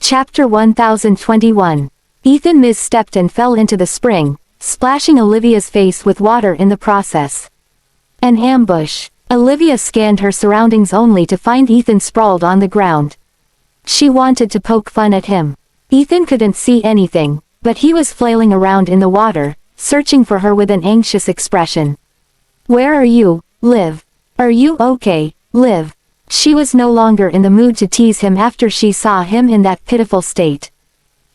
Chapter 1021. Ethan misstepped and fell into the spring, splashing Olivia's face with water in the process. An ambush. Olivia scanned her surroundings only to find Ethan sprawled on the ground. She wanted to poke fun at him. Ethan couldn't see anything, but he was flailing around in the water, searching for her with an anxious expression. "Where are you, Liv? Are you okay, Liv?" She was no longer in the mood to tease him after she saw him in that pitiful state.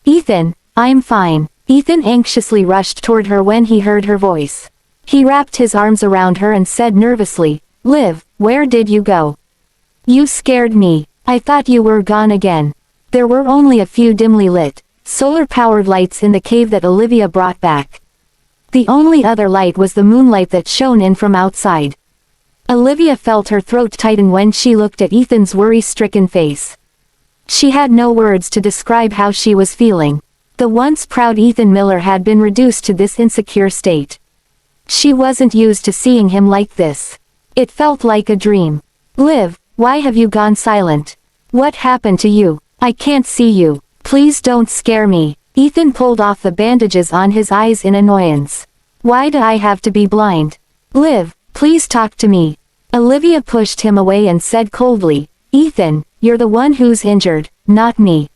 "Ethan, I'm fine." Ethan anxiously rushed toward her when he heard her voice. He wrapped his arms around her and said nervously, "Liv, where did you go? You scared me. I thought you were gone again." There were only a few dimly lit, solar-powered lights in the cave that Olivia brought back. The only other light was the moonlight that shone in from outside. Olivia felt her throat tighten when she looked at Ethan's worry-stricken face. She had no words to describe how she was feeling. The once proud Ethan Miller had been reduced to this insecure state. She wasn't used to seeing him like this. It felt like a dream. "Liv, why have you gone silent? What happened to you? I can't see you. Please don't scare me." Ethan pulled off the bandages on his eyes in annoyance. "Why do I have to be blind? Liv, please talk to me." Olivia pushed him away and said coldly, "Ethan, you're the one who's injured, not me."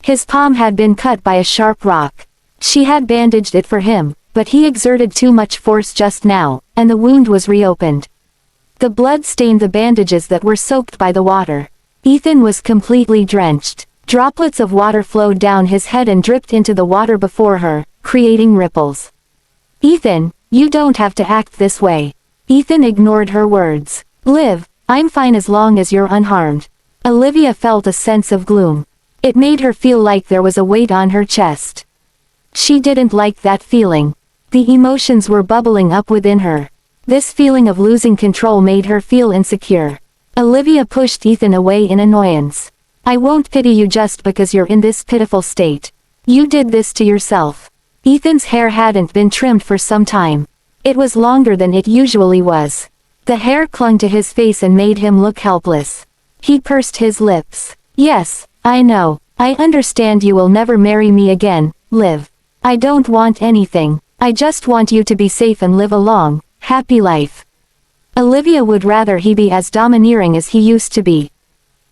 His palm had been cut by a sharp rock. She had bandaged it for him, but he exerted too much force just now, and the wound was reopened. The blood stained the bandages that were soaked by the water. Ethan was completely drenched. Droplets of water flowed down his head and dripped into the water before her, creating ripples. "Ethan, you don't have to act this way." Ethan ignored her words. "Liv, I'm fine as long as you're unharmed." Olivia felt a sense of gloom. It made her feel like there was a weight on her chest. She didn't like that feeling. The emotions were bubbling up within her. This feeling of losing control made her feel insecure. Olivia pushed Ethan away in annoyance. "I won't pity you just because you're in this pitiful state. You did this to yourself." Ethan's hair hadn't been trimmed for some time. It was longer than it usually was. The hair clung to his face and made him look helpless. He pursed his lips. "Yes, I know. I understand you will never marry me again, Liv. I don't want anything. I just want you to be safe and live a long, happy life." Olivia would rather he be as domineering as he used to be.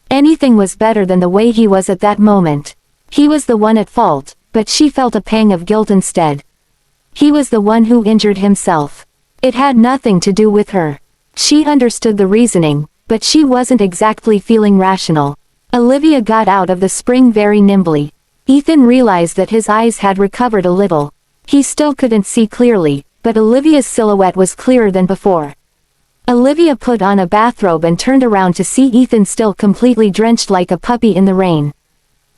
Anything was better than the way he was at that moment. He was the one at fault, but she felt a pang of guilt instead. He was the one who injured himself. It had nothing to do with her. She understood the reasoning, but she wasn't exactly feeling rational. Olivia got out of the spring very nimbly. Ethan realized that his eyes had recovered a little. He still couldn't see clearly, but Olivia's silhouette was clearer than before. Olivia put on a bathrobe and turned around to see Ethan still completely drenched like a puppy in the rain.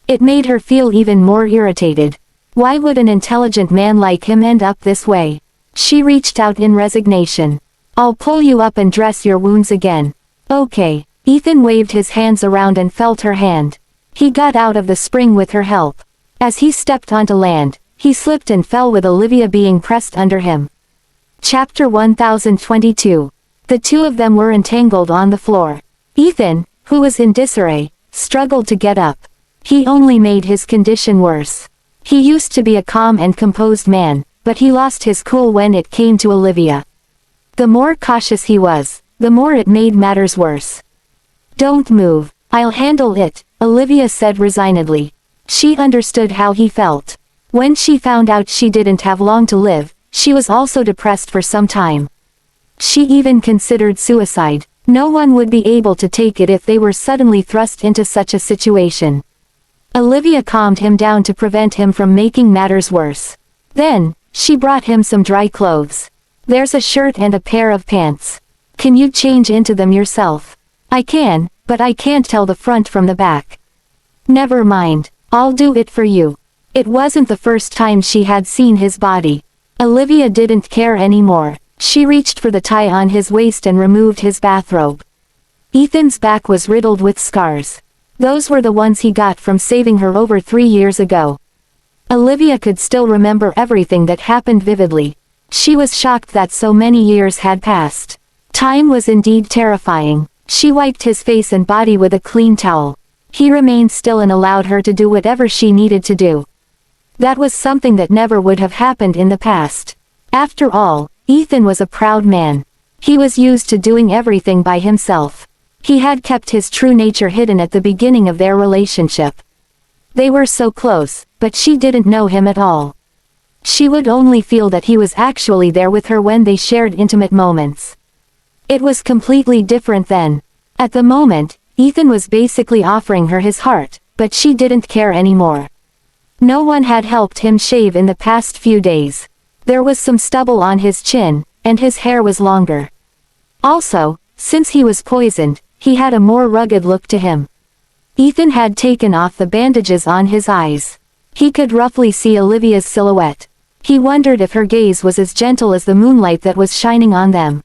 It made her feel even more irritated. Why would an intelligent man like him end up this way? She reached out in resignation. "I'll pull you up and dress your wounds again." "Okay." Ethan waved his hands around and felt her hand. He got out of the spring with her help. As he stepped onto land, he slipped and fell with Olivia being pressed under him. Chapter 1022. The two of them were entangled on the floor. Ethan, who was in disarray, struggled to get up. He only made his condition worse. He used to be a calm and composed man, but he lost his cool when it came to Olivia. The more cautious he was, the more it made matters worse. "Don't move. I'll handle it," Olivia said resignedly. She understood how he felt. When she found out she didn't have long to live, she was also depressed for some time. She even considered suicide. No one would be able to take it if they were suddenly thrust into such a situation. Olivia calmed him down to prevent him from making matters worse. Then, she brought him some dry clothes. "There's a shirt and a pair of pants. Can you change into them yourself?" "I can, but I can't tell the front from the back." "Never mind, I'll do it for you." It wasn't the first time she had seen his body. Olivia didn't care anymore. She reached for the tie on his waist and removed his bathrobe. Ethan's back was riddled with scars. Those were the ones he got from saving her over 3 years ago. Olivia could still remember everything that happened vividly. She was shocked that so many years had passed. Time was indeed terrifying. She wiped his face and body with a clean towel. He remained still and allowed her to do whatever she needed to do. That was something that never would have happened in the past. After all, Ethan was a proud man. He was used to doing everything by himself. He had kept his true nature hidden at the beginning of their relationship. They were so close, but she didn't know him at all. She would only feel that he was actually there with her when they shared intimate moments. It was completely different then. At the moment, Ethan was basically offering her his heart, but she didn't care anymore. No one had helped him shave in the past few days. There was some stubble on his chin, and his hair was longer. Also, since he was poisoned, he had a more rugged look to him. Ethan had taken off the bandages on his eyes. He could roughly see Olivia's silhouette. He wondered if her gaze was as gentle as the moonlight that was shining on them.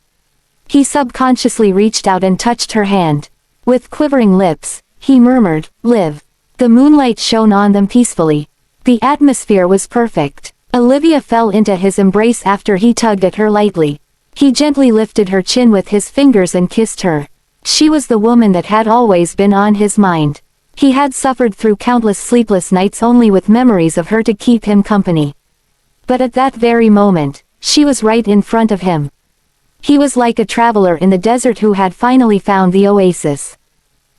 He subconsciously reached out and touched her hand. With quivering lips, he murmured, "Liv." The moonlight shone on them peacefully. The atmosphere was perfect. Olivia fell into his embrace after he tugged at her lightly. He gently lifted her chin with his fingers and kissed her. She was the woman that had always been on his mind. He had suffered through countless sleepless nights only with memories of her to keep him company. But at that very moment, she was right in front of him. He was like a traveler in the desert who had finally found the oasis.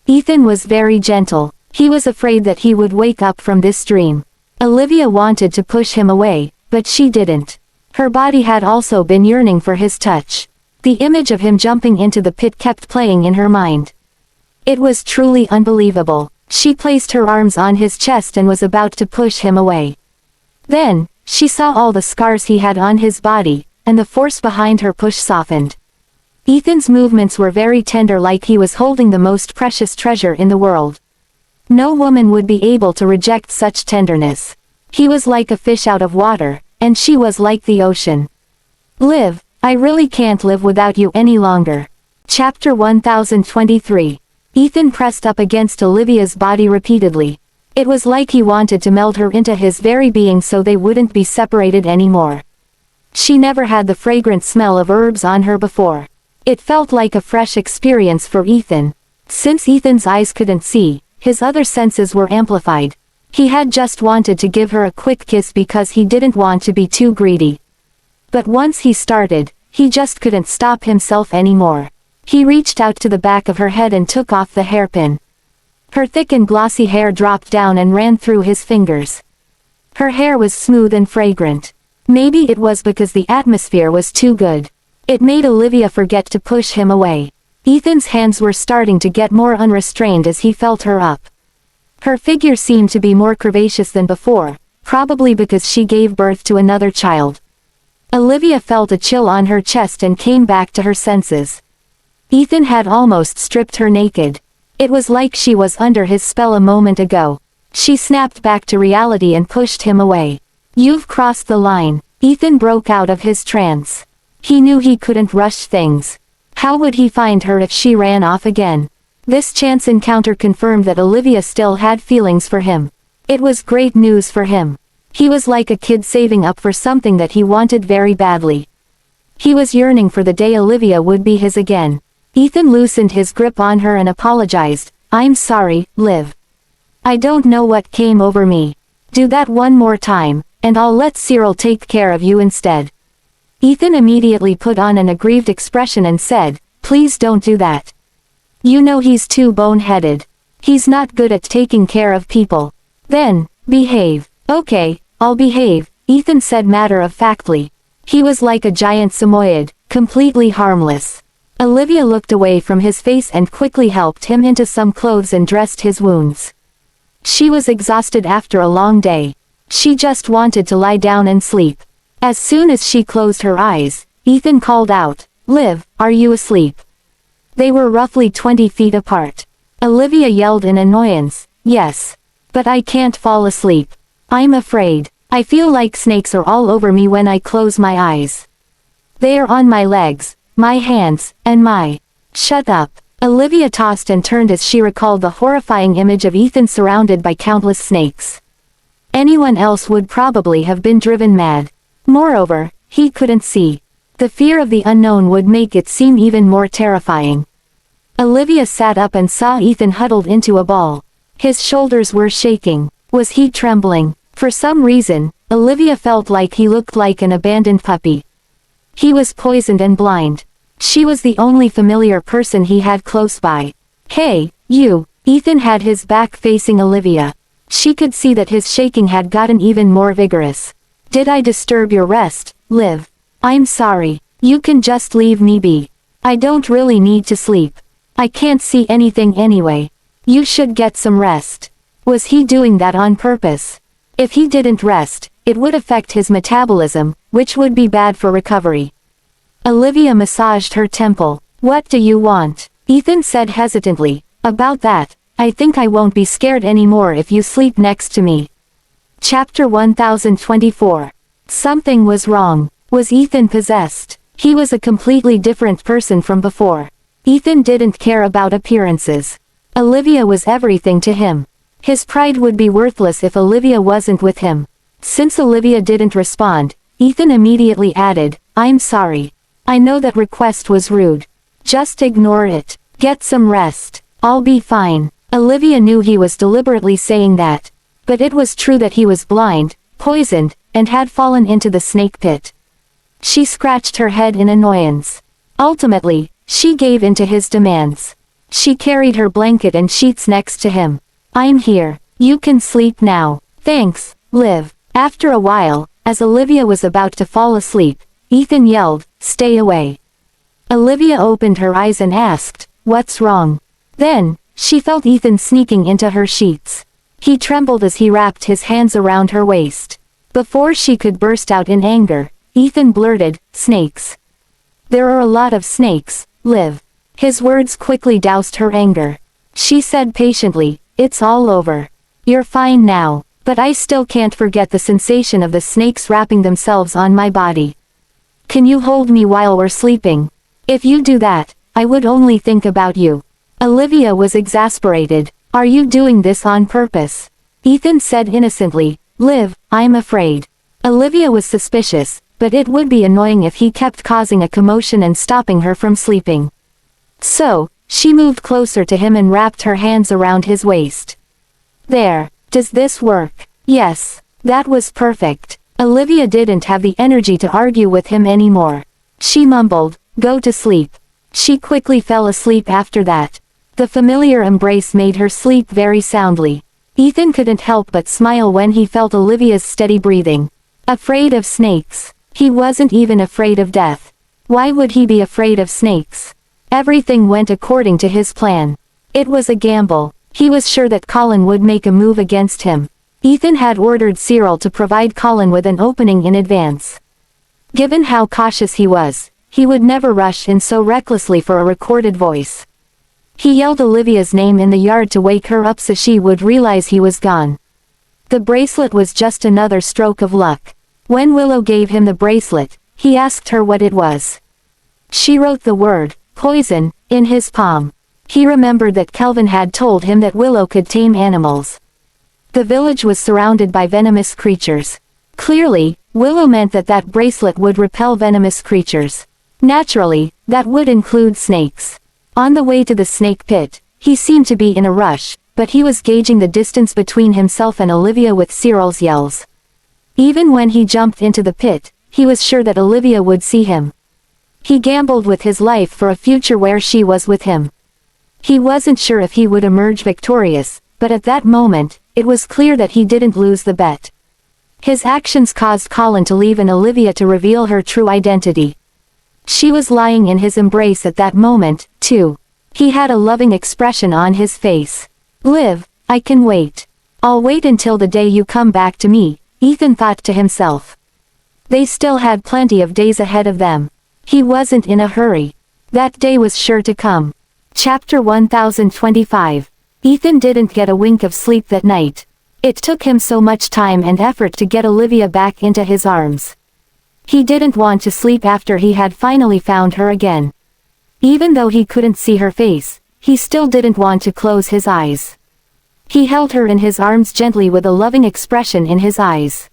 Ethan was very gentle. He was afraid that he would wake up from this dream. Olivia wanted to push him away, but she didn't. Her body had also been yearning for his touch. The image of him jumping into the pit kept playing in her mind. It was truly unbelievable. She placed her arms on his chest and was about to push him away. Then, she saw all the scars he had on his body, and the force behind her push softened. Ethan's movements were very tender, like he was holding the most precious treasure in the world. No woman would be able to reject such tenderness. He was like a fish out of water, and she was like the ocean. "Liv, I really can't live without you any longer." Chapter 1023. Ethan pressed up against Olivia's body repeatedly. It was like he wanted to meld her into his very being so they wouldn't be separated anymore. She never had the fragrant smell of herbs on her before. It felt like a fresh experience for Ethan. Since Ethan's eyes couldn't see, his other senses were amplified. He had just wanted to give her a quick kiss because he didn't want to be too greedy. But once he started, he just couldn't stop himself anymore. He reached out to the back of her head and took off the hairpin. Her thick and glossy hair dropped down and ran through his fingers. Her hair was smooth and fragrant. Maybe it was because the atmosphere was too good. It made Olivia forget to push him away. Ethan's hands were starting to get more unrestrained as he felt her up. Her figure seemed to be more curvaceous than before, probably because she gave birth to another child. Olivia felt a chill on her chest and came back to her senses. Ethan had almost stripped her naked. It was like she was under his spell a moment ago. She snapped back to reality and pushed him away. "You've crossed the line." Ethan broke out of his trance. He knew he couldn't rush things. How would he find her if she ran off again? This chance encounter confirmed that Olivia still had feelings for him. It was great news for him. He was like a kid saving up for something that he wanted very badly. He was yearning for the day Olivia would be his again. Ethan loosened his grip on her and apologized. "I'm sorry, Liv. I don't know what came over me. Do that one more time, and I'll let Cyril take care of you instead." Ethan immediately put on an aggrieved expression and said, "Please don't do that. You know he's too bone-headed. He's not good at taking care of people." "Then, behave." "Okay, I'll behave," Ethan said matter-of-factly. He was like a giant Samoyed, completely harmless. Olivia looked away from his face and quickly helped him into some clothes and dressed his wounds. She was exhausted after a long day. She just wanted to lie down and sleep. As soon as she closed her eyes, Ethan called out, "Liv, are you asleep?" They were roughly 20 feet apart. Olivia yelled in annoyance, "Yes. But I can't fall asleep. I'm afraid. I feel like snakes are all over me when I close my eyes. They are on my legs, my hands, and my—" "Shut up." Olivia tossed and turned as she recalled the horrifying image of Ethan surrounded by countless snakes. Anyone else would probably have been driven mad. Moreover, he couldn't see. The fear of the unknown would make it seem even more terrifying. Olivia sat up and saw Ethan huddled into a ball. His shoulders were shaking. Was he trembling? For some reason, Olivia felt like he looked like an abandoned puppy. He was poisoned and blind. She was the only familiar person he had close by. Hey, you. Ethan had his back facing Olivia. She could see that his shaking had gotten even more vigorous. Did I disturb your rest, Liv? I'm sorry. You can just leave me be. I don't really need to sleep. I can't see anything anyway. You should get some rest. Was he doing that on purpose? If he didn't rest, it would affect his metabolism, which would be bad for recovery. Olivia massaged her temple. What do you want? Ethan said hesitantly. About that, I think I won't be scared anymore if you sleep next to me. Chapter 1024. Something was wrong. Was Ethan possessed? He was a completely different person from before. Ethan didn't care about appearances. Olivia was everything to him. His pride would be worthless if Olivia wasn't with him. Since Olivia didn't respond, Ethan immediately added, I'm sorry. I know that request was rude. Just ignore it. Get some rest. I'll be fine. Olivia knew he was deliberately saying that. But it was true that he was blind, poisoned, and had fallen into the snake pit. She scratched her head in annoyance. Ultimately, she gave in to his demands. She carried her blanket and sheets next to him. I'm here. You can sleep now. Thanks, Liv. After a while, as Olivia was about to fall asleep, Ethan yelled, Stay away. Olivia opened her eyes and asked, What's wrong? Then, she felt Ethan sneaking into her sheets. He trembled as he wrapped his hands around her waist. Before she could burst out in anger, Ethan blurted, Snakes. There are a lot of snakes, Liv. His words quickly doused her anger. She said patiently, It's all over. You're fine now, but I still can't forget the sensation of the snakes wrapping themselves on my body. Can you hold me while we're sleeping? If you do that, I would only think about you. Olivia was exasperated. Are you doing this on purpose? Ethan said innocently, Liv, I'm afraid. Olivia was suspicious, but it would be annoying if he kept causing a commotion and stopping her from sleeping. So, she moved closer to him and wrapped her hands around his waist. There. Does this work? Yes. That was perfect. Olivia didn't have the energy to argue with him anymore. She mumbled, Go to sleep. She quickly fell asleep after that. The familiar embrace made her sleep very soundly. Ethan couldn't help but smile when he felt Olivia's steady breathing. Afraid of snakes. He wasn't even afraid of death. Why would he be afraid of snakes? Everything went according to his plan. It was a gamble. He was sure that Colin would make a move against him. Ethan had ordered Cyril to provide Colin with an opening in advance. Given how cautious he was, he would never rush in so recklessly for a recorded voice. He yelled Olivia's name in the yard to wake her up so she would realize he was gone. The bracelet was just another stroke of luck. When Willow gave him the bracelet, he asked her what it was. She wrote the word, poison, in his palm. He remembered that Kelvin had told him that Willow could tame animals. The village was surrounded by venomous creatures. Clearly, Willow meant that that bracelet would repel venomous creatures. Naturally, that would include snakes. On the way to the snake pit, he seemed to be in a rush, but he was gauging the distance between himself and Olivia with Cyril's yells. Even when he jumped into the pit, he was sure that Olivia would see him. He gambled with his life for a future where she was with him. He wasn't sure if he would emerge victorious, but at that moment, it was clear that he didn't lose the bet. His actions caused Colin to leave and Olivia to reveal her true identity. She was lying in his embrace at that moment, too. He had a loving expression on his face. Liv, I can wait. I'll wait until the day you come back to me, Ethan thought to himself. They still had plenty of days ahead of them. He wasn't in a hurry. That day was sure to come. Chapter 1025. Ethan didn't get a wink of sleep that night. It took him so much time and effort to get Olivia back into his arms. He didn't want to sleep after he had finally found her again. Even though he couldn't see her face, he still didn't want to close his eyes. He held her in his arms gently with a loving expression in his eyes.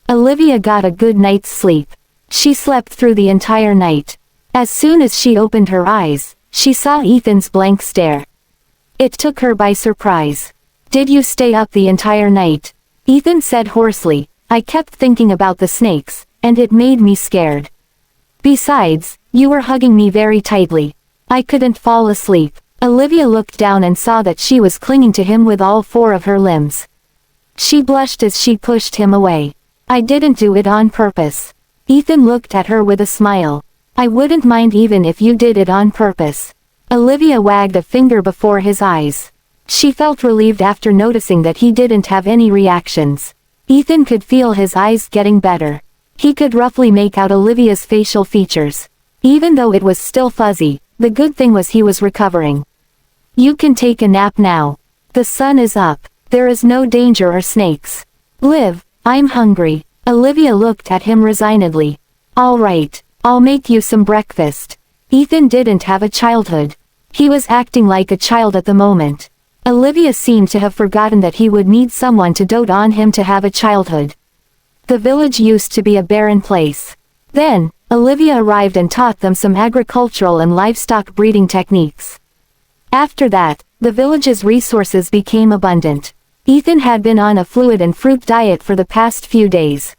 Olivia got a good night's sleep. She slept through the entire night. As soon as she opened her eyes, she saw Ethan's blank stare. It took her by surprise. Did you stay up the entire night? Ethan said hoarsely. I kept thinking about the snakes, and it made me scared. Besides, you were hugging me very tightly. I couldn't fall asleep. Olivia looked down and saw that she was clinging to him with all four of her limbs. She blushed as she pushed him away. I didn't do it on purpose. Ethan looked at her with a smile. I wouldn't mind even if you did it on purpose. Olivia wagged a finger before his eyes. She felt relieved after noticing that he didn't have any reactions. Ethan could feel his eyes getting better. He could roughly make out Olivia's facial features. Even though it was still fuzzy, the good thing was he was recovering. You can take a nap now. The sun is up. There is no danger or snakes. Liv, I'm hungry. Olivia looked at him resignedly. All right, I'll make you some breakfast. Ethan didn't have a childhood. He was acting like a child at the moment. Olivia seemed to have forgotten that he would need someone to dote on him to have a childhood. The village used to be a barren place. Then, Olivia arrived and taught them some agricultural and livestock breeding techniques. After that, the village's resources became abundant. Ethan had been on a fluid and fruit diet for the past few days.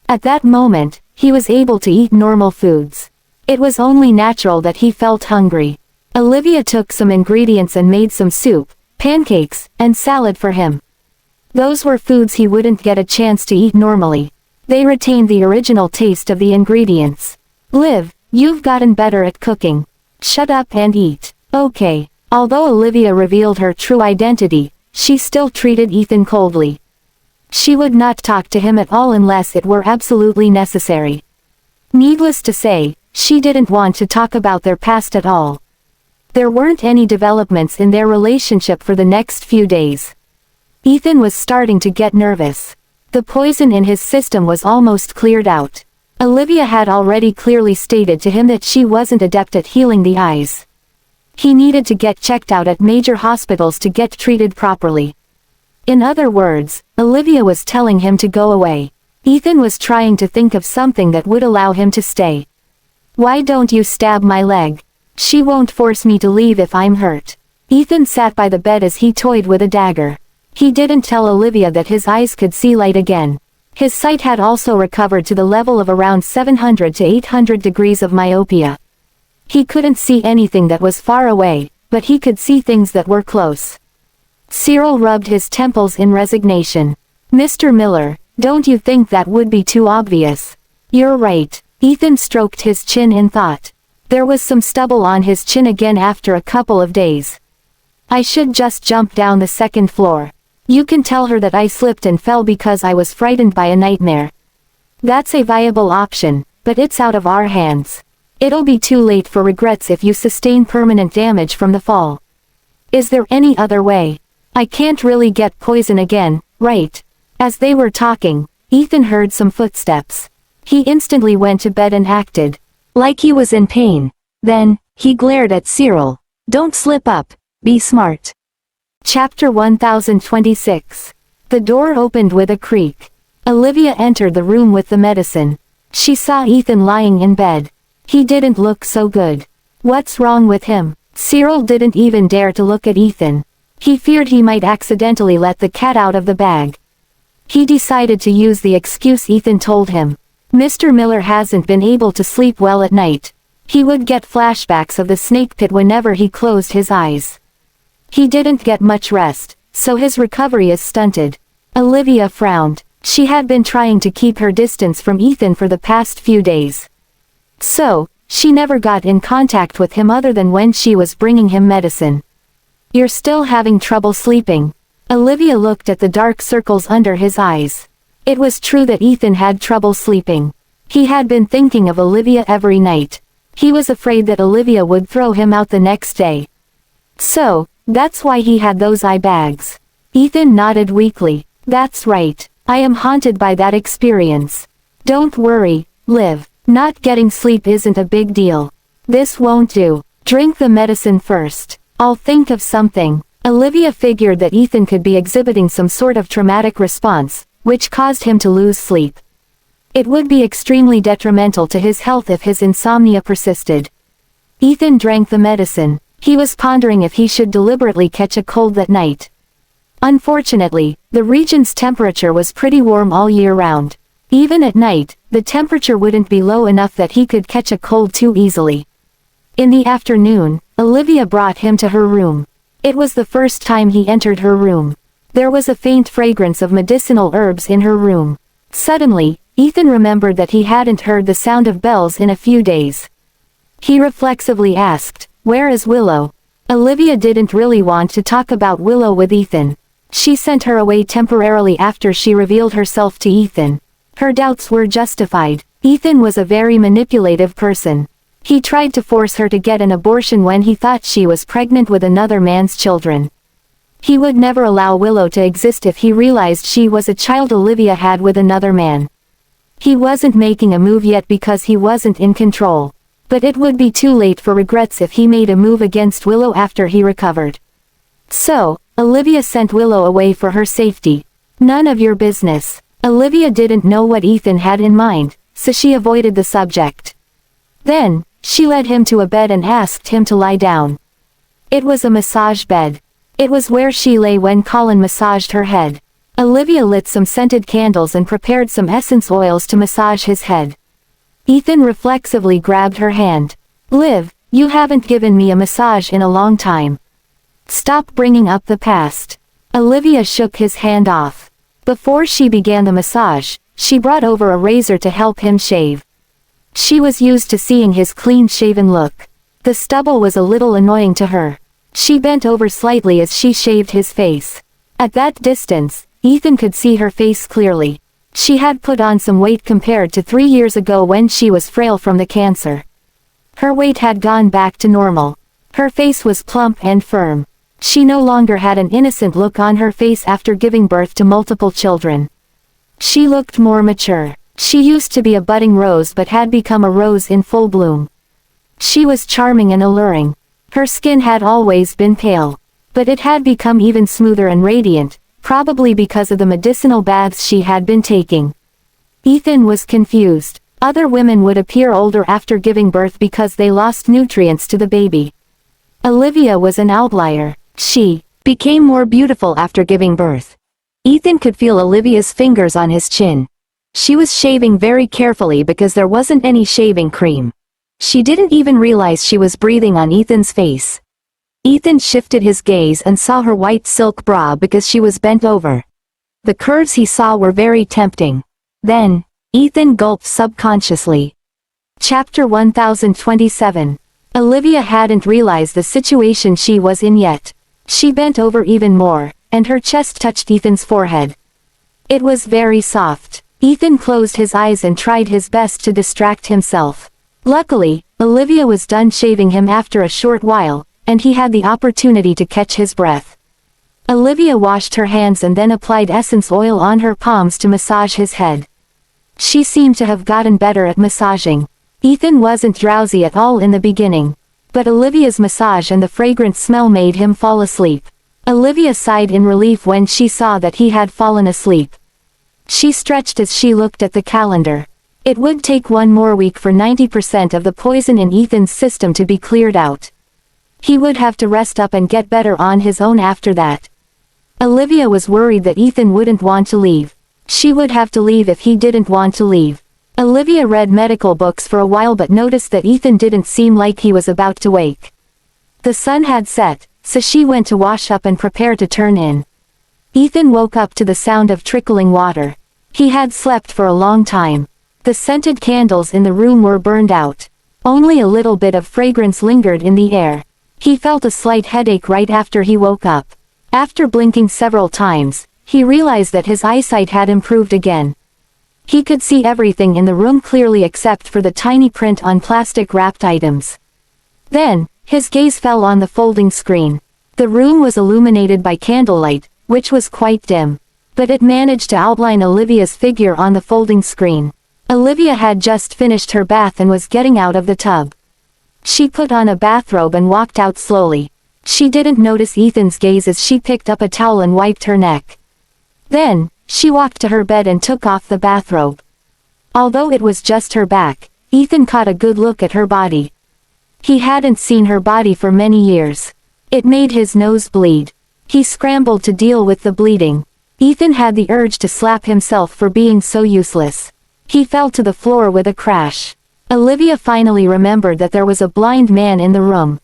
At that moment, he was able to eat normal foods. It was only natural that he felt hungry. Olivia took some ingredients and made some soup, pancakes, and salad for him. Those were foods he wouldn't get a chance to eat normally. They retained the original taste of the ingredients. Liv, you've gotten better at cooking. Shut up and eat. Okay. Although Olivia revealed her true identity, she still treated Ethan coldly. She would not talk to him at all unless it were absolutely necessary. Needless to say, she didn't want to talk about their past at all. There weren't any developments in their relationship for the next few days. Ethan was starting to get nervous. The poison in his system was almost cleared out. Olivia had already clearly stated to him that she wasn't adept at healing the eyes. He needed to get checked out at major hospitals to get treated properly. In other words, Olivia was telling him to go away. Ethan was trying to think of something that would allow him to stay. Why don't you stab my leg? She won't force me to leave if I'm hurt. Ethan sat by the bed as he toyed with a dagger. He didn't tell Olivia that his eyes could see light again. His sight had also recovered to the level of around 700 to 800 degrees of myopia. He couldn't see anything that was far away, but he could see things that were close. Cyril rubbed his temples in resignation. Mr. Miller, don't you think that would be too obvious? You're right. Ethan stroked his chin in thought. There was some stubble on his chin again after a couple of days. I should just jump down the second floor. You can tell her that I slipped and fell because I was frightened by a nightmare. That's a viable option, but it's out of our hands. It'll be too late for regrets if you sustain permanent damage from the fall. Is there any other way? I can't really get poison again, right? As they were talking, Ethan heard some footsteps. He instantly went to bed and acted like he was in pain. Then, he glared at Cyril. Don't slip up, be smart. Chapter 1026. The door opened with a creak. Olivia entered the room with the medicine. She saw Ethan lying in bed. He didn't look so good. What's wrong with him? Cyril didn't even dare to look at Ethan. He feared he might accidentally let the cat out of the bag. He decided to use the excuse Ethan told him. Mr. Miller hasn't been able to sleep well at night. He would get flashbacks of the snake pit whenever he closed his eyes. He didn't get much rest, so his recovery is stunted. Olivia frowned. She had been trying to keep her distance from Ethan for the past few days. So, she never got in contact with him other than when she was bringing him medicine. You're still having trouble sleeping. Olivia looked at the dark circles under his eyes. It was true that Ethan had trouble sleeping. He had been thinking of Olivia every night. He was afraid that Olivia would throw him out the next day. So, that's why he had those eye bags. Ethan nodded weakly. That's right. I am haunted by that experience. Don't worry, Liv. Not getting sleep isn't a big deal. This won't do. Drink the medicine first. I'll think of something. Olivia figured that Ethan could be exhibiting some sort of traumatic response, which caused him to lose sleep. It would be extremely detrimental to his health if his insomnia persisted. Ethan drank the medicine. He was pondering if he should deliberately catch a cold that night. Unfortunately, the region's temperature was pretty warm all year round. Even at night, the temperature wouldn't be low enough that he could catch a cold too easily. In the afternoon, Olivia brought him to her room. It was the first time he entered her room. There was a faint fragrance of medicinal herbs in her room. Suddenly, Ethan remembered that he hadn't heard the sound of bells in a few days. He reflexively asked, "Where is Willow?" Olivia didn't really want to talk about Willow with Ethan. She sent her away temporarily after she revealed herself to Ethan. Her doubts were justified. Ethan was a very manipulative person. He tried to force her to get an abortion when he thought she was pregnant with another man's children. He would never allow Willow to exist if he realized she was a child Olivia had with another man. He wasn't making a move yet because he wasn't in control. But it would be too late for regrets if he made a move against Willow after he recovered. So, Olivia sent Willow away for her safety. None of your business. Olivia didn't know what Ethan had in mind, so she avoided the subject. Then, she led him to a bed and asked him to lie down. It was a massage bed. It was where she lay when Colin massaged her head. Olivia lit some scented candles and prepared some essence oils to massage his head. Ethan reflexively grabbed her hand. "Liv, you haven't given me a massage in a long time. Stop bringing up the past." Olivia shook his hand off. Before she began the massage, she brought over a razor to help him shave. She was used to seeing his clean-shaven look. The stubble was a little annoying to her. She bent over slightly as she shaved his face. At that distance, Ethan could see her face clearly. She had put on some weight compared to 3 years ago when she was frail from the cancer. Her weight had gone back to normal. Her face was plump and firm. She no longer had an innocent look on her face after giving birth to multiple children. She looked more mature. She used to be a budding rose but had become a rose in full bloom. She was charming and alluring. Her skin had always been pale. But it had become even smoother and radiant, probably because of the medicinal baths she had been taking. Ethan was confused. Other women would appear older after giving birth because they lost nutrients to the baby. Olivia was an outlier. She became more beautiful after giving birth. Ethan could feel Olivia's fingers on his chin. She was shaving very carefully because there wasn't any shaving cream. She didn't even realize she was breathing on Ethan's face. Ethan shifted his gaze and saw her white silk bra because she was bent over. The curves he saw were very tempting. Then, Ethan gulped subconsciously. Chapter 1027. Olivia hadn't realized the situation she was in yet. She bent over even more, and her chest touched Ethan's forehead. It was very soft. Ethan closed his eyes and tried his best to distract himself. Luckily, Olivia was done shaving him after a short while, and he had the opportunity to catch his breath. Olivia washed her hands and then applied essence oil on her palms to massage his head. She seemed to have gotten better at massaging. Ethan wasn't drowsy at all in the beginning. But Olivia's massage and the fragrant smell made him fall asleep. Olivia sighed in relief when she saw that he had fallen asleep. She stretched as she looked at the calendar. It would take 1 more week for 90% of the poison in Ethan's system to be cleared out. He would have to rest up and get better on his own after that. Olivia was worried that Ethan wouldn't want to leave. She would have to leave if he didn't want to leave. Olivia read medical books for a while but noticed that Ethan didn't seem like he was about to wake. The sun had set, so she went to wash up and prepare to turn in. Ethan woke up to the sound of trickling water. He had slept for a long time. The scented candles in the room were burned out. Only a little bit of fragrance lingered in the air. He felt a slight headache right after he woke up. After blinking several times, he realized that his eyesight had improved again. He could see everything in the room clearly except for the tiny print on plastic-wrapped items. Then, his gaze fell on the folding screen. The room was illuminated by candlelight, which was quite dim. But it managed to outline Olivia's figure on the folding screen. Olivia had just finished her bath and was getting out of the tub. She put on a bathrobe and walked out slowly. She didn't notice Ethan's gaze as she picked up a towel and wiped her neck. Then, she walked to her bed and took off the bathrobe. Although it was just her back, Ethan caught a good look at her body. He hadn't seen her body for many years. It made his nose bleed. He scrambled to deal with the bleeding. Ethan had the urge to slap himself for being so useless. He fell to the floor with a crash. Olivia finally remembered that there was a blind man in the room.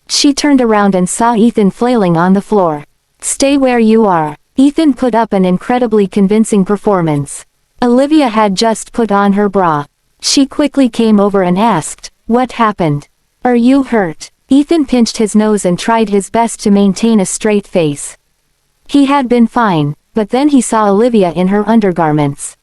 She turned around and saw Ethan flailing on the floor. "Stay where you are." Ethan put up an incredibly convincing performance. Olivia had just put on her bra. She quickly came over and asked, "What happened? Are you hurt?" Ethan pinched his nose and tried his best to maintain a straight face. He had been fine, but then he saw Olivia in her undergarments.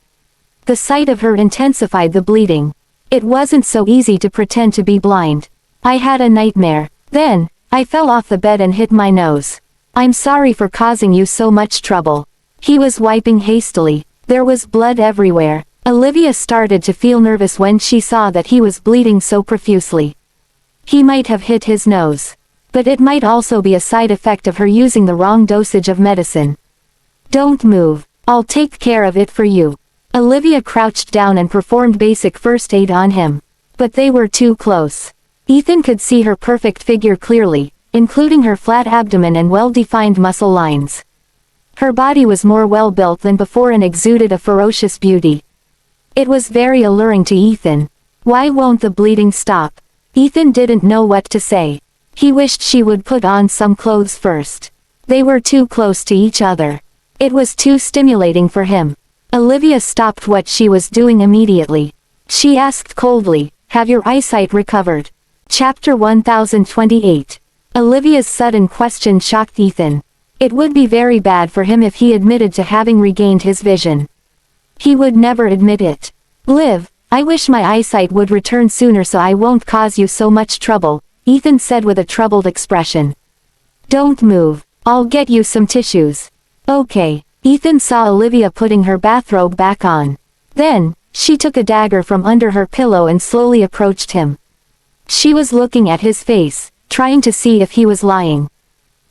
The sight of her intensified the bleeding. It wasn't so easy to pretend to be blind. "I had a nightmare. Then, I fell off the bed and hit my nose. I'm sorry for causing you so much trouble." He was wiping hastily. There was blood everywhere. Olivia started to feel nervous when she saw that he was bleeding so profusely. He might have hit his nose. But it might also be a side effect of her using the wrong dosage of medicine. "Don't move. I'll take care of it for you." Olivia crouched down and performed basic first aid on him. But they were too close. Ethan could see her perfect figure clearly, including her flat abdomen and well-defined muscle lines. Her body was more well-built than before and exuded a ferocious beauty. It was very alluring to Ethan. "Why won't the bleeding stop?" Ethan didn't know what to say. He wished she would put on some clothes first. They were too close to each other. It was too stimulating for him. Olivia stopped what she was doing immediately. She asked coldly, "Have your eyesight recovered?" Chapter 1028. Olivia's sudden question shocked Ethan. It would be very bad for him if he admitted to having regained his vision. He would never admit it. "Liv, I wish my eyesight would return sooner so I won't cause you so much trouble," Ethan said with a troubled expression. "Don't move. I'll get you some tissues." "Okay." Ethan saw Olivia putting her bathrobe back on. Then, she took a dagger from under her pillow and slowly approached him. She was looking at his face, trying to see if he was lying.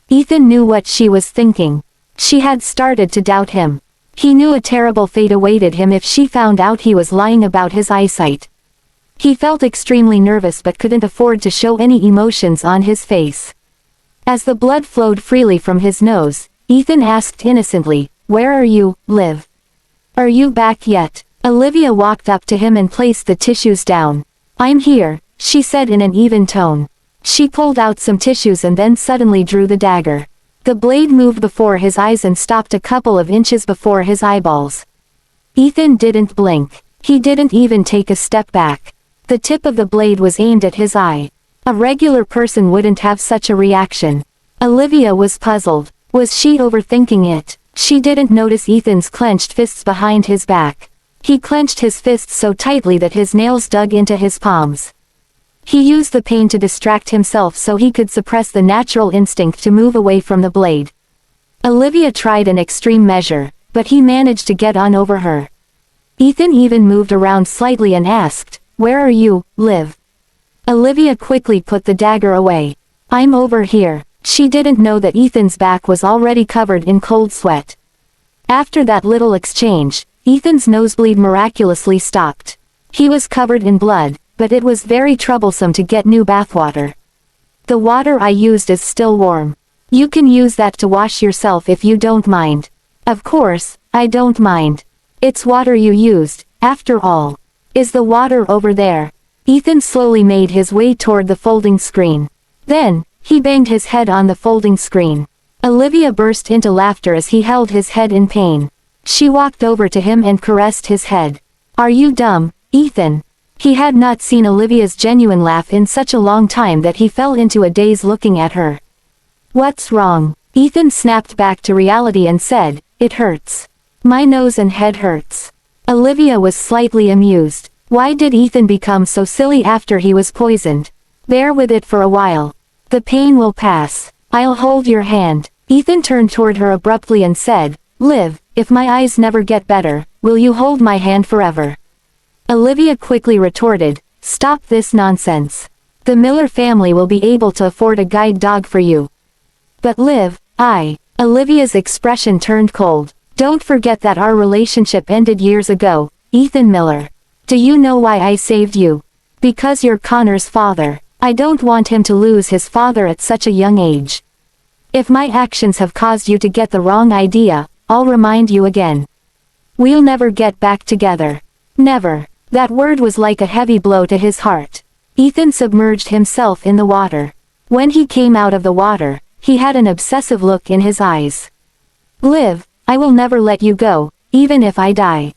Ethan knew what she was thinking. She had started to doubt him. He knew a terrible fate awaited him if she found out he was lying about his eyesight. He felt extremely nervous but couldn't afford to show any emotions on his face. As the blood flowed freely from his nose, Ethan asked innocently, "Where are you, Liv? Are you back yet?" Olivia walked up to him and placed the tissues down. "I'm here," she said in an even tone. She pulled out some tissues and then suddenly drew the dagger. The blade moved before his eyes and stopped a couple of inches before his eyeballs. Ethan didn't blink. He didn't even take a step back. The tip of the blade was aimed at his eye. A regular person wouldn't have such a reaction. Olivia was puzzled. Was she overthinking it? She didn't notice Ethan's clenched fists behind his back. He clenched his fists so tightly that his nails dug into his palms. He used the pain to distract himself so he could suppress the natural instinct to move away from the blade. Olivia tried an extreme measure, but he managed to get on over her. Ethan even moved around slightly and asked, "Where are you, Liv?" Olivia quickly put the dagger away. "I'm over here." She didn't know that Ethan's back was already covered in cold sweat. After that little exchange, Ethan's nosebleed miraculously stopped. He was covered in blood, but it was very troublesome to get new bathwater. "The water I used is still warm. You can use that to wash yourself if you don't mind." "Of course, I don't mind. It's water you used, after all." "Is the water over there?" Ethan slowly made his way toward the folding screen. Then, he banged his head on the folding screen. Olivia burst into laughter as he held his head in pain. She walked over to him and caressed his head. "Are you dumb, Ethan?" He had not seen Olivia's genuine laugh in such a long time that he fell into a daze looking at her. "What's wrong?" Ethan snapped back to reality and said, "It hurts. My nose and head hurts." Olivia was slightly amused. Why did Ethan become so silly after he was poisoned? "Bear with it for a while. The pain will pass. I'll hold your hand." Ethan turned toward her abruptly and said, "Liv, if my eyes never get better, will you hold my hand forever?" Olivia quickly retorted, "Stop this nonsense. The Miller family will be able to afford a guide dog for you." "But Liv, Olivia's expression turned cold. "Don't forget that our relationship ended years ago, Ethan Miller. Do you know why I saved you? Because you're Connor's father. I don't want him to lose his father at such a young age." If my actions have caused you to get the wrong idea, I'll remind you again. We'll never get back together. Never. That word was like a heavy blow to his heart. Ethan submerged himself in the water. When he came out of the water, he had an obsessive look in his eyes. Liv, I will never let you go, even if I die.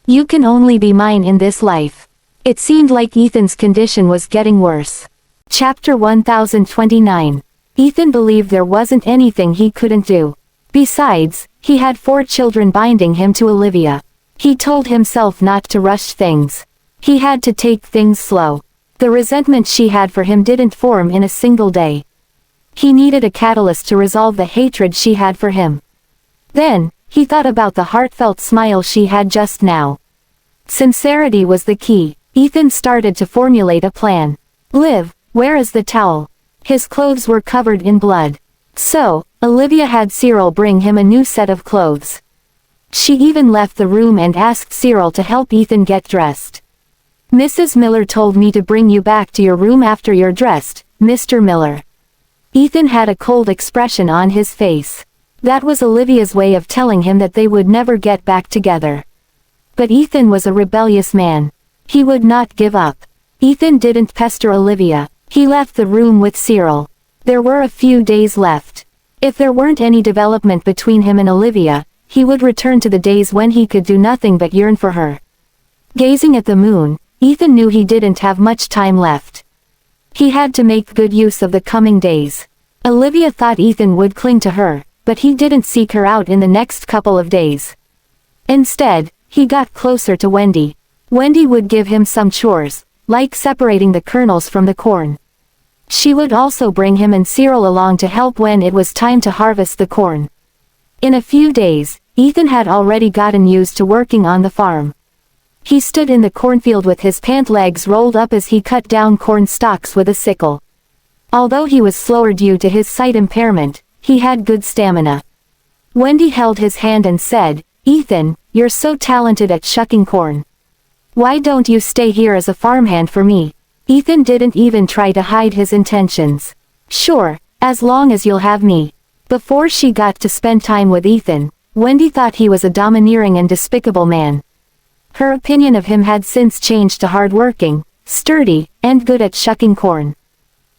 You can only be mine in this life. It seemed like Ethan's condition was getting worse. Chapter 1029. Ethan believed there wasn't anything he couldn't do. Besides, he had 4 children binding him to Olivia. He told himself not to rush things. He had to take things slow. The resentment she had for him didn't form in a single day. He needed a catalyst to resolve the hatred she had for him. Then, he thought about the heartfelt smile she had just now. Sincerity was the key. Ethan started to formulate a plan. Liv, where is the towel? His clothes were covered in blood. So, Olivia had Cyril bring him a new set of clothes. She even left the room and asked Cyril to help Ethan get dressed. Mrs. Miller told me to bring you back to your room after you're dressed, Mr. Miller. Ethan had a cold expression on his face. That was Olivia's way of telling him that they would never get back together. But Ethan was a rebellious man. He would not give up. Ethan didn't pester Olivia. He left the room with Cyril. There were a few days left. If there weren't any development between him and Olivia, he would return to the days when he could do nothing but yearn for her. Gazing at the moon, Ethan knew he didn't have much time left. He had to make good use of the coming days. Olivia thought Ethan would cling to her, but he didn't seek her out in the next couple of days. Instead, he got closer to Wendy. Wendy would give him some chores, like separating the kernels from the corn. She would also bring him and Cyril along to help when it was time to harvest the corn. In a few days, Ethan had already gotten used to working on the farm. He stood in the cornfield with his pant legs rolled up as he cut down corn stalks with a sickle. Although he was slower due to his sight impairment, he had good stamina. Wendy held his hand and said, "Ethan, you're so talented at shucking corn. Why don't you stay here as a farmhand for me?" Ethan didn't even try to hide his intentions. "Sure, as long as you'll have me." Before she got to spend time with Ethan, Wendy thought he was a domineering and despicable man. Her opinion of him had since changed to hardworking, sturdy, and good at shucking corn.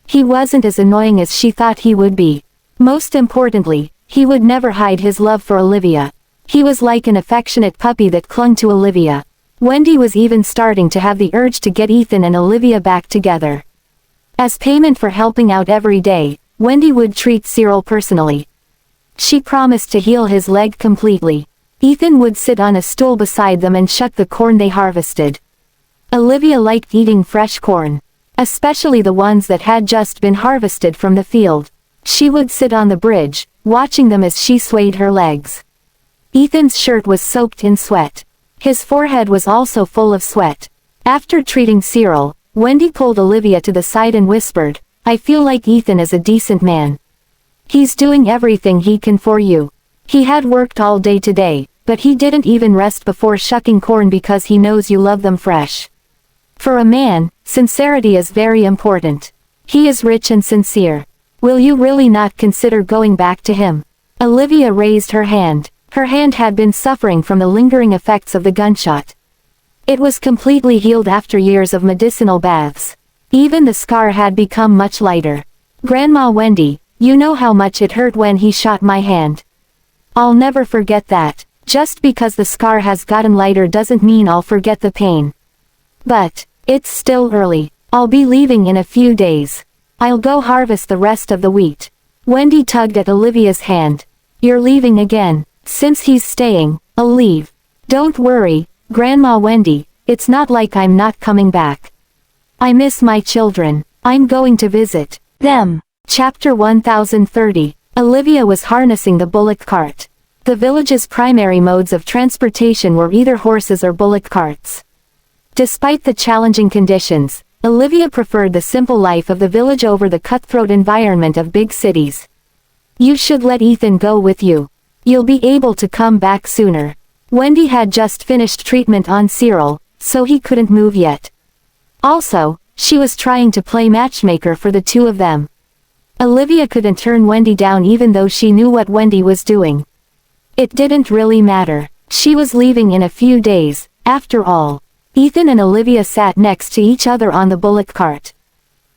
He wasn't as annoying as she thought he would be. Most importantly, he would never hide his love for Olivia. He was like an affectionate puppy that clung to Olivia. Wendy was even starting to have the urge to get Ethan and Olivia back together. As payment for helping out every day, Wendy would treat Cyril personally. She promised to heal his leg completely. Ethan would sit on a stool beside them and shuck the corn they harvested. Olivia liked eating fresh corn, especially the ones that had just been harvested from the field. She would sit on the bridge, watching them as she swayed her legs. Ethan's shirt was soaked in sweat. His forehead was also full of sweat. After treating Cyril, Wendy pulled Olivia to the side and whispered, "I feel like Ethan is a decent man. He's doing everything he can for you. He had worked all day today, but he didn't even rest before shucking corn because he knows you love them fresh." For a man, sincerity is very important. He is rich and sincere. Will you really not consider going back to him? Olivia raised her hand. Her hand had been suffering from the lingering effects of the gunshot. It was completely healed after years of medicinal baths. Even the scar had become much lighter. "Grandma Wendy, you know how much it hurt when he shot my hand. I'll never forget that. Just because the scar has gotten lighter doesn't mean I'll forget the pain. But, it's still early. I'll be leaving in a few days. I'll go harvest the rest of the wheat." Wendy tugged at Olivia's hand. "You're leaving again." "Since he's staying, I'll leave. Don't worry, Grandma Wendy, it's not like I'm not coming back. I miss my children. I'm going to visit them." Chapter 1030. Olivia was harnessing the bullock cart. The village's primary modes of transportation were either horses or bullock carts. Despite the challenging conditions, Olivia preferred the simple life of the village over the cutthroat environment of big cities. "You should let Ethan go with you. You'll be able to come back sooner." Wendy had just finished treatment on Cyril, so he couldn't move yet. Also, she was trying to play matchmaker for the two of them. Olivia couldn't turn Wendy down even though she knew what Wendy was doing. It didn't really matter. She was leaving in a few days, after all. Ethan and Olivia sat next to each other on the bullock cart.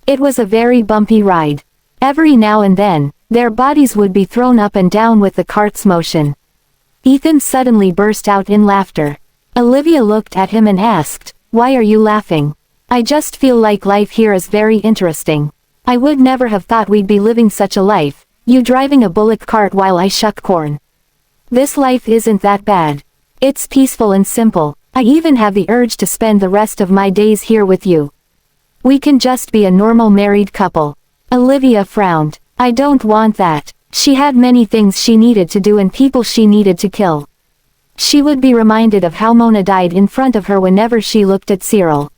It was a very bumpy ride. Every now and then, their bodies would be thrown up and down with the cart's motion. Ethan suddenly burst out in laughter. Olivia looked at him and asked, "Why are you laughing?" "I just feel like life here is very interesting. I would never have thought we'd be living such a life, you driving a bullock cart while I shuck corn. This life isn't that bad. It's peaceful and simple. I even have the urge to spend the rest of my days here with you. We can just be a normal married couple." Olivia frowned. "I don't want that." She had many things she needed to do and people she needed to kill. She would be reminded of how Mona died in front of her whenever she looked at Cyril.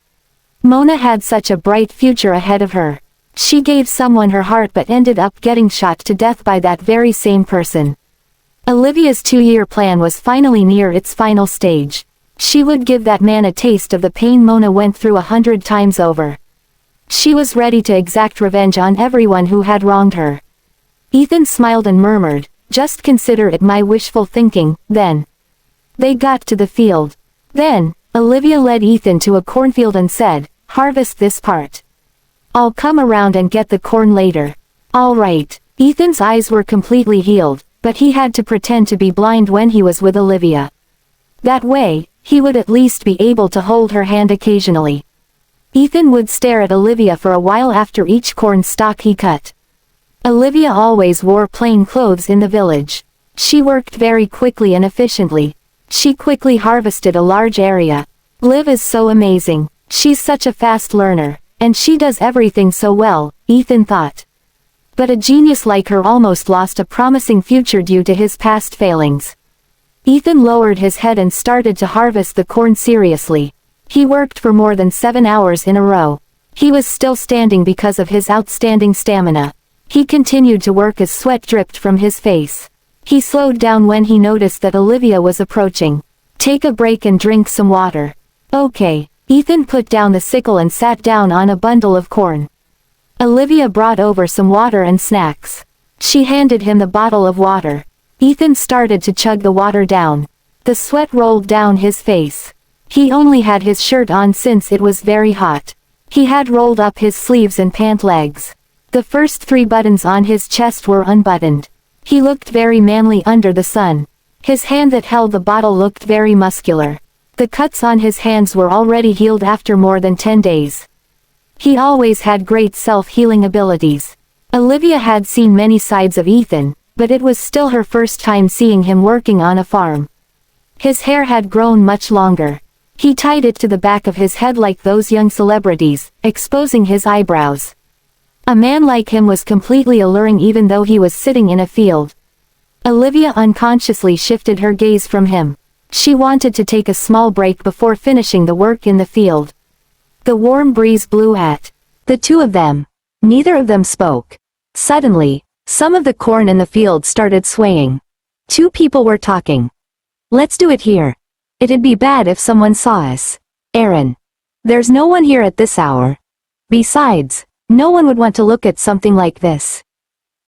Mona had such a bright future ahead of her. She gave someone her heart but ended up getting shot to death by that very same person. Olivia's 2-year plan was finally near its final stage. She would give that man a taste of the pain Mona went through 100 times over. She was ready to exact revenge on everyone who had wronged her. Ethan smiled and murmured, "Just consider it my wishful thinking, then." They got to the field. Then, Olivia led Ethan to a cornfield and said, "Harvest this part. I'll come around and get the corn later." "All right." Ethan's eyes were completely healed, but he had to pretend to be blind when he was with Olivia. That way, he would at least be able to hold her hand occasionally. Ethan would stare at Olivia for a while after each corn stalk he cut. Olivia always wore plain clothes in the village. She worked very quickly and efficiently. She quickly harvested a large area. Liv is so amazing. She's such a fast learner, and she does everything so well, Ethan thought. But a genius like her almost lost a promising future due to his past failings. Ethan lowered his head and started to harvest the corn seriously. He worked for more than 7 hours in a row. He was still standing because of his outstanding stamina. He continued to work as sweat dripped from his face. He slowed down when he noticed that Olivia was approaching. "Take a break and drink some water." "Okay." Ethan put down the sickle and sat down on a bundle of corn. Olivia brought over some water and snacks. She handed him the bottle of water. Ethan started to chug the water down. The sweat rolled down his face. He only had his shirt on since it was very hot. He had rolled up his sleeves and pant legs. The first 3 buttons on his chest were unbuttoned. He looked very manly under the sun. His hand that held the bottle looked very muscular. The cuts on his hands were already healed after more than 10 days. He always had great self-healing abilities. Olivia had seen many sides of Ethan, but it was still her first time seeing him working on a farm. His hair had grown much longer. He tied it to the back of his head like those young celebrities, exposing his eyebrows. A man like him was completely alluring even though he was sitting in a field. Olivia unconsciously shifted her gaze from him. She wanted to take a small break before finishing the work in the field. The warm breeze blew at the 2 of them. Neither of them spoke. Suddenly, some of the corn in the field started swaying. 2 people were talking. "Let's do it here. It'd be bad if someone saw us. Aaron. There's no one here at this hour. Besides, no one would want to look at something like this."